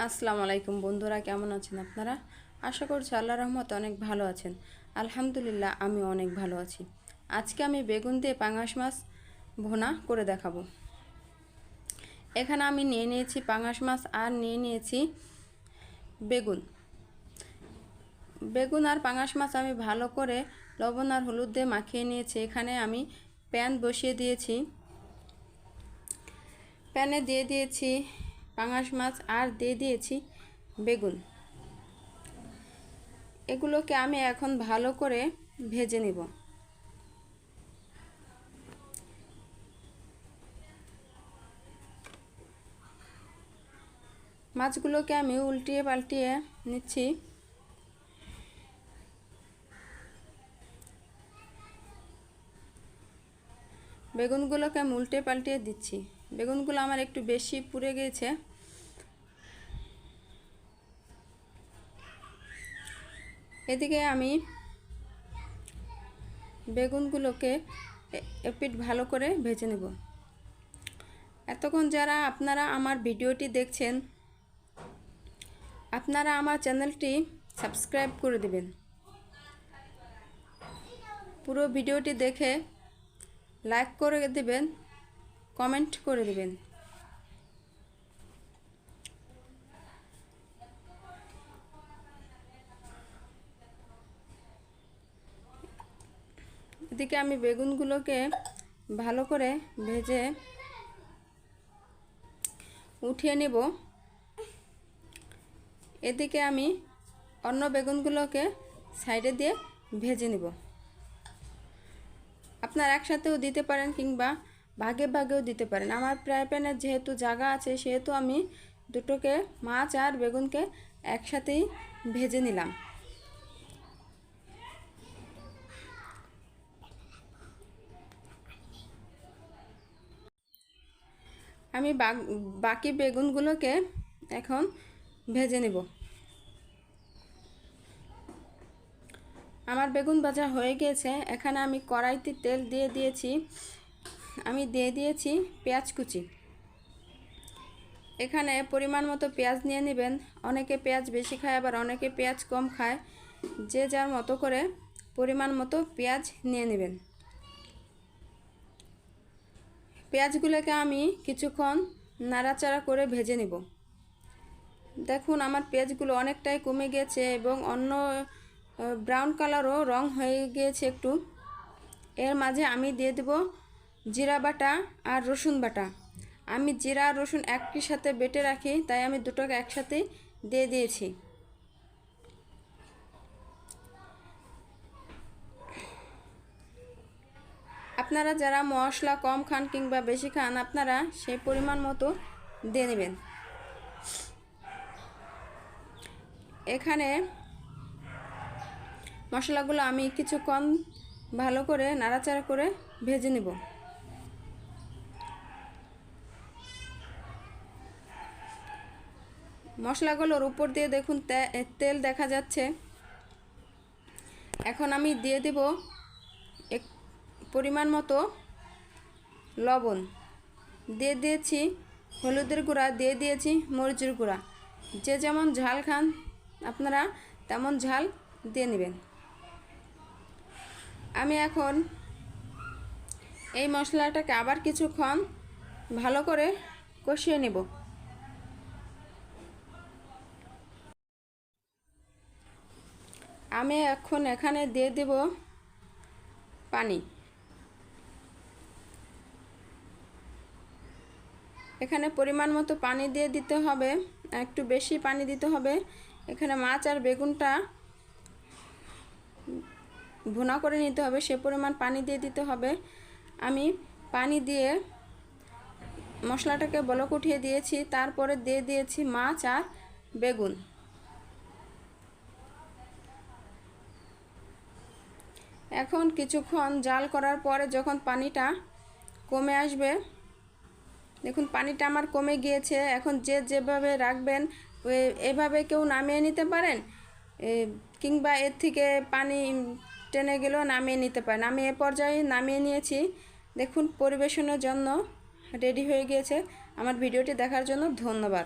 আসসালামু আলাইকুম বন্ধুরা, কেমন আছেন আপনারা? আশা করছি আল্লাহর রহমতে অনেক ভালো আছেন। আলহামদুলিল্লাহ, আমি অনেক ভালো আছি। আজকে আমি বেগুন দিয়ে পাঙাশ মাছ ভুনা করে দেখাবো। এখানে আমি নিয়ে নিয়েছি পাঙাশ মাছ আর নিয়ে নিয়েছি বেগুন। বেগুন আর পাঙাশ মাছ আমি ভালো করে লবণ আর হলুদ দিয়ে মাখিয়ে নিয়েছি। এখানে আমি প্যান বসিয়ে দিয়েছি। প্যানে দিয়ে দিয়েছি পাঙাশ মাছ আর দিয়ে দিয়েছি বেগুন। এগুলোকে আমি এখন ভালো করে ভেজে নিব। মাছগুলোকে আমি উল্টিয়ে পাল্টিয়ে নিচ্ছি। বেগুনগুলোকে আমি উল্টে পাল্টিয়ে দিচ্ছি। বেগুনগুলো আমার একটু বেশি পুড়ে গিয়েছে। এদিকে আমি বেগুনগুলোকে এপিট ভালো করে ভেজে নেব। এতক্ষণ যারা আপনারা আমার ভিডিওটি দেখছেন, আপনারা আমার চ্যানেলটি সাবস্ক্রাইব করে দেবেন। পুরো ভিডিওটি দেখে লাইক করে দেবেন, কমেন্ট করে দেবেন। এদিকে আমি বেগুনগুলোকে ভালো করে ভেজে উঠিয়ে নেব। এদিকে আমি অন্য বেগুনগুলোকে সাইডে দিয়ে ভেজে নেব। আপনারা একসাথেও দিতে পারেন কিংবা ভাগে ভাগেও দিতে পারেন। আমার ফ্রাই প্যানে যেহেতু জায়গা আছে, সেহেতু আমি দুটোকে মাছ আর বেগুনকে একসাথেই ভেজে নিলাম। আমি বাকি বেগুনগুলোকে এখন ভেজে নেব। আমার বেগুন ভাজা হয়ে গেছে। এখানে আমি কড়াইতে তেল দিয়ে দিয়েছি। আমি দিয়ে দিয়েছি পেঁয়াজ কুচি। এখানে পরিমাণ মতো পেঁয়াজ নিয়ে নেবেন। অনেকে পেঁয়াজ বেশি খায়, আবার অনেকে পেঁয়াজ কম খায়। যে যার মতো করে পরিমাণ মতো পেঁয়াজ নিয়ে নেবেন। পেঁয়াজগুলোকে আমি কিছুক্ষণ নাড়াচাড়া করে ভেজে নেব। দেখুন, আমার পেঁয়াজগুলো অনেকটাই কমে গেছে এবং অন্য ব্রাউন কালারও রং হয়ে গিয়েছে একটু। এর মাঝে আমি দিয়ে দেব জিরা বাটা আর রসুন বাটা। আমি জিরা আর রসুন একই সাথে বেটে রাখি, তাই আমি দুটোকে একসাথে দিয়ে দিয়েছি। আপনারা যারা মশলা কম খান কিংবা বেশি খান, আপনারা সেই পরিমাণ মতো দিয়ে নেবেন। এখানে মশলাগুলো আমি কিছুক্ষণ ভালো করে নাড়াচাড়া করে ভেজে নেব। মশলাগুলোর উপর দিয়ে দেখুন তেল দেখা যাচ্ছে। এখন আমি দিয়ে দেব পরিমাণ মতো লবণ। দিয়ে দিয়েছি হলুদের গুঁড়া, দিয়ে দিয়েছি মরিচের গুঁড়া। যে যেমন ঝাল খান আপনারা তেমন ঝাল দিয়ে নেবেন। আমি এখন এই মশলাটাকে আবার কিছুক্ষণ ভালো করে কষিয়ে নেব। আমি এখন এখানে দিয়ে দেব পানি। এখানে পরিমাণ মতো পানি দিয়ে দিতে হবে, একটু বেশি পানি দিতে হবে। এখানে মাছ আর বেগুনটা ভুনা করে নিতে হবে, সে পরিমাণ পানি দিয়ে দিতে হবে। আমি পানি দিয়ে মশলাটাকে বলক উঠিয়ে দিয়েছি, তারপরে দিয়ে দিয়েছি মাছ আর বেগুন। এখন কিছুক্ষণ জাল করার পরে যখন পানিটা কমে আসবে, দেখুন পানিটা আমার কমে গিয়েছে। এখন যে যেভাবে রাখবেন এভাবে কেউ নামিয়ে নিতে পারেন, কিংবা এর থেকে পানি টেনে গেলেও নামিয়ে নিতে পারেন। আমি এ পর্যায়ে নামিয়ে নিয়েছি। দেখুন, পরিবেশনের জন্য রেডি হয়ে গিয়েছে। আমার ভিডিওটি দেখার জন্য ধন্যবাদ।